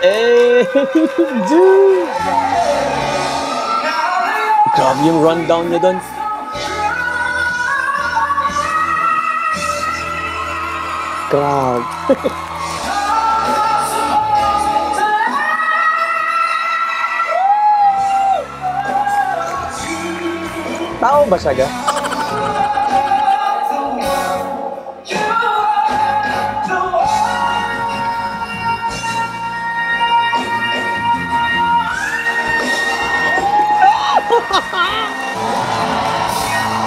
Eh, dude! Grabe yung rundown niya doon. Grabe. Tao ba siya, ga?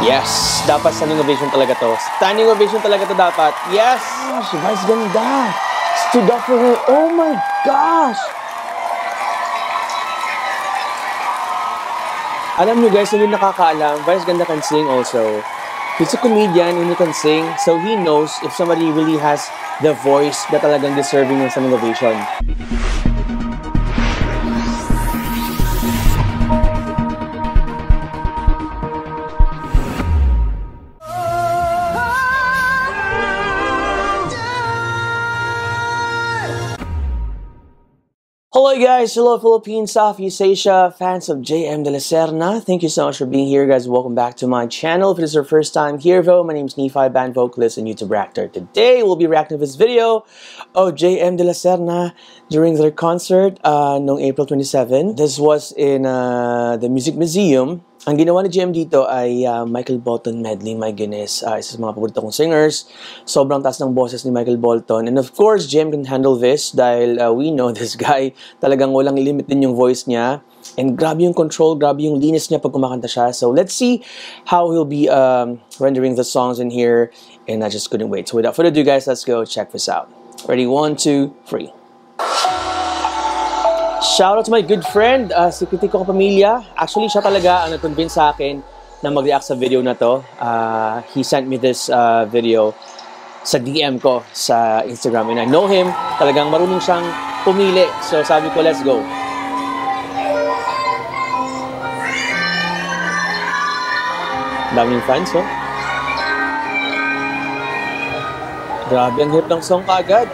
Yes, dapat standing ovation talaga to. Standing ovation talaga to dapat. Yes! Gosh, Vice ganda. Stood up for her. Oh my gosh! Alam nyo guys, hindi nakakaalam, Vice ganda can sing also. He's a comedian and he can sing, so he knows if somebody really has the voice na talagang deserving ng standing ovation. Hello guys, hello Philippines, Southeast Asia, fans of JM De La Serna. Thank you so much for being here guys. Welcome back to my channel. If it is your first time here though, my name is Nephi, band vocalist and YouTube actor. Today we'll be reacting to this video of JM De La Serna during their concert noong April 27. This was in the Music Museum. Ang ginawa ni JM dito ay Michael Bolton medley. My goodness, isa sa mga paborito kong singers. Sobrang taas ng boses ni Michael Bolton. And of course, JM can handle this dahil we know this guy. Talagang walang limit din yung voice niya. And grabe yung control, grabe yung linis niya pag kumakanta siya. So let's see how he'll be rendering the songs in here. And I just couldn't wait. So without further ado guys, let's go check this out. Ready, 1, 2, 3. Shout out to my good friend, si Kritiko Kapamilya. Actually, siya talaga ang nag-convince sa akin na mag-react sa video na to. He sent me this video sa DM ko sa Instagram. And I know him, talagang marunong siyang pumili. So sabi ko, let's go. Daming fans, oh. Grabe, ang hit ng song kaagad.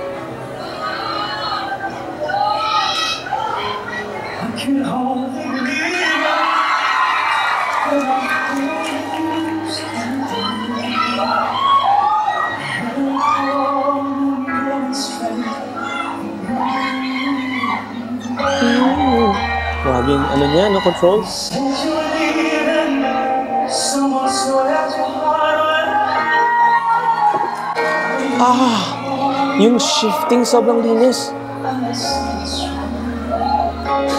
Grabe yung ano niya, no controls. Yung shifting sobrang linis.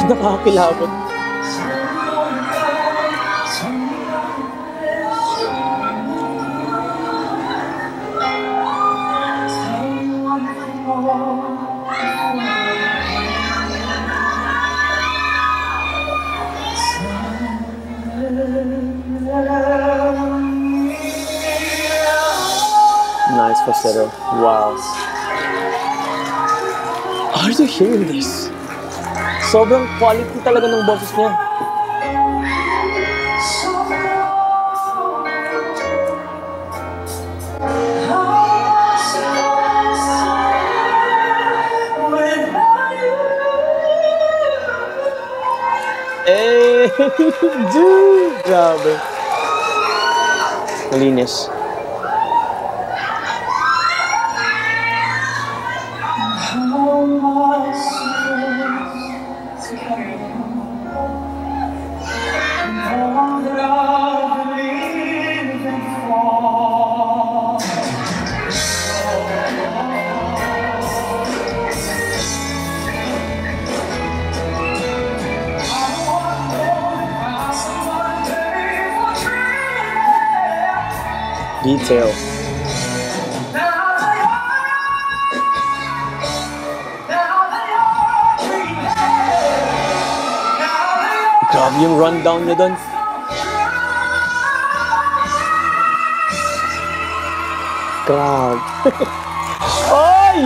Nakakakilabot. Nice falsetto. Wow. Are you hearing this? Sobrang quality talaga ng boses niya. Eh, dude! Grabe. Malinis. Detail. Grabe yung rundown niya doon. Grabe. Oy!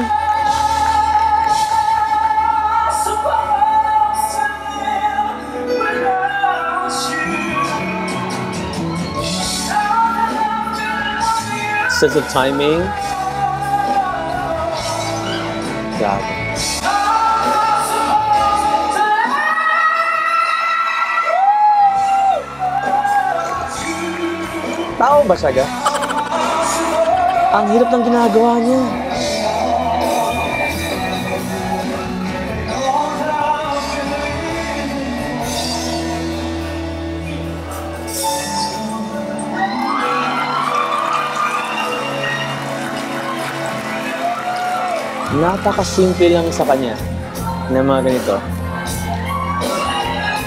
Sense of timing. Grabe. Tao ba siya, ga? Ang hirap ng ginagawa niya. Napakasimple lang sa kanya na mga ganito.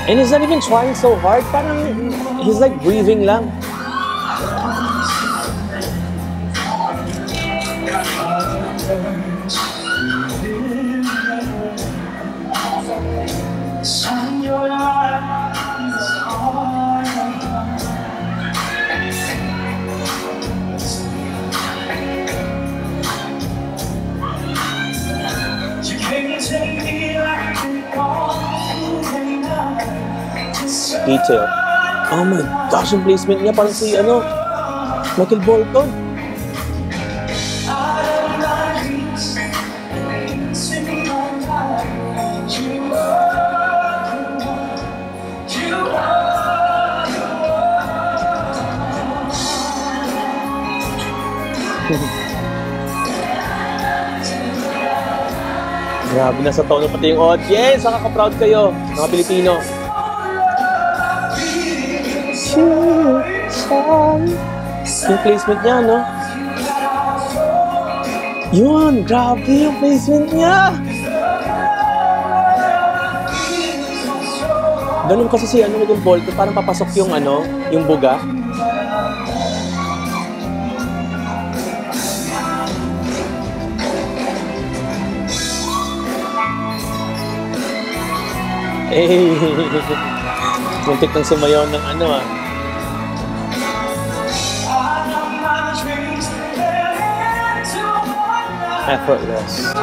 And he's not even trying so hard. Parang he's like breathing lang. Detail. Oh my gosh, yung placement niya parang si Michael Bolton. Grabe na sa tono pati yung audience. Nakaka-proud kayo, mga Pilipino. Yung placement niya, no? Yun, grabe yung placement niya! Ganun kasi si Michael Bolton, parang papasok yung yung buga. Eh, muntik nang sumayaw ng effortless.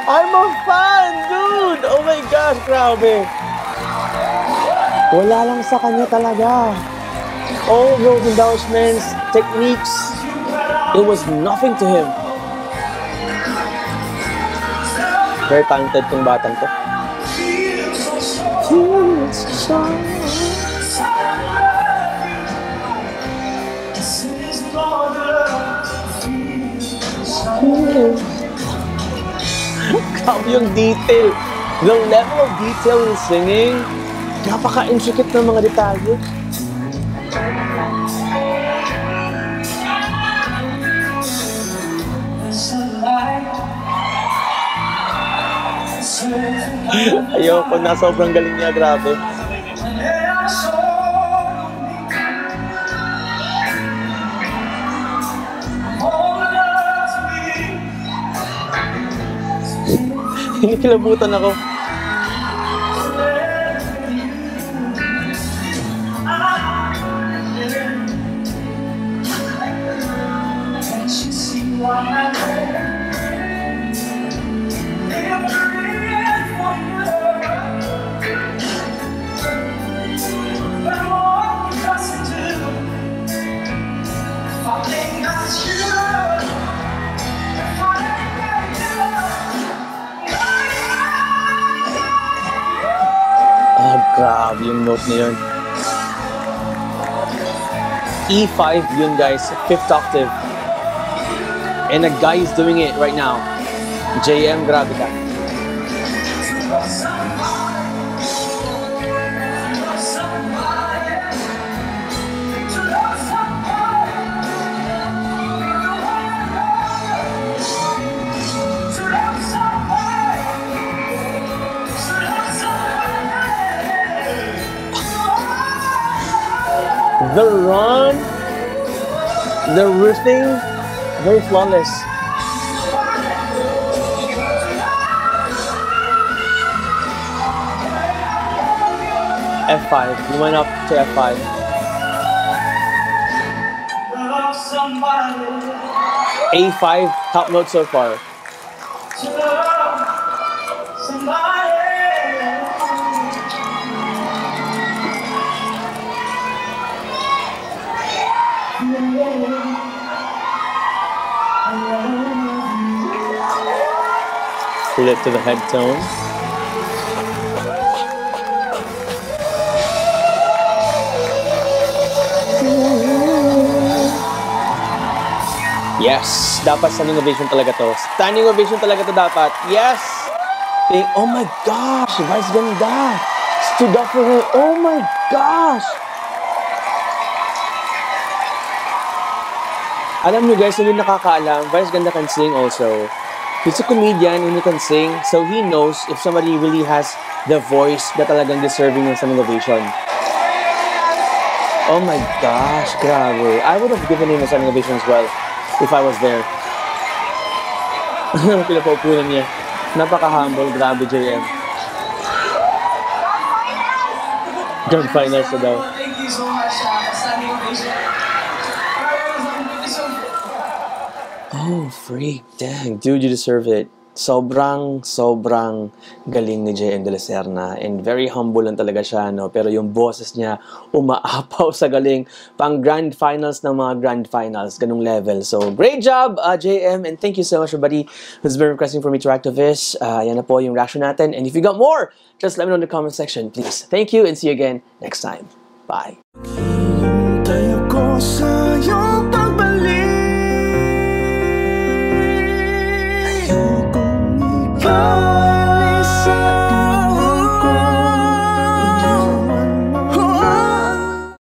I'm a fan, dude! Oh my gosh, grabe! Wala lang sa kanya talaga. All those embellishments, techniques, it was nothing to him. Very talented tong batang to. Grabe yung detail. The level of detail in singing, napaka-intricate ng mga detalye. Ayoko na, sobrang galing niya, grabe. Hinikilabutan ako. Grabe yung note na yun. E5 yun, guys. 5th octave. And a guy is doing it right now. JM, grabe ka. The run, the riffing, very flawless. F5, you went up to F5. A5, top note so far. Pull it to the head tone. Yes! Dapat standing ovation talaga to. Standing ovation talaga to dapat. Yes! Oh my gosh! Vice ganda! Stood up for her. Oh my gosh! Alam nyo guys, hindi nakakaalam, Vice ganda can sing also. He's a comedian and he can sing, so he knows if somebody really has the voice na talagang deserving ng standing ovation. Oh my gosh, grabe. I would have given him a standing ovation as well if I was there. Pinapaupunan niya. Napaka-humble, grabe JM. Grand finals na daw. Thank you so much for standing ovation. Oh, freak. Dang. Dude, you deserve it. Sobrang galing ni JM De La Serna. And very humble lang talaga siya, no? Pero yung boses niya, umaapaw sa galing. Pang grand finals ng mga grand finals. Ganong level. So, great job, JM. And thank you so much, everybody who's been requesting for me to react to this. Yan na po yung reaction natin. And if you got more, just let me know in the comment section, please. Thank you and see you again next time. Bye. Tayo ko sa iyong pagbalik. Ayokong ikaw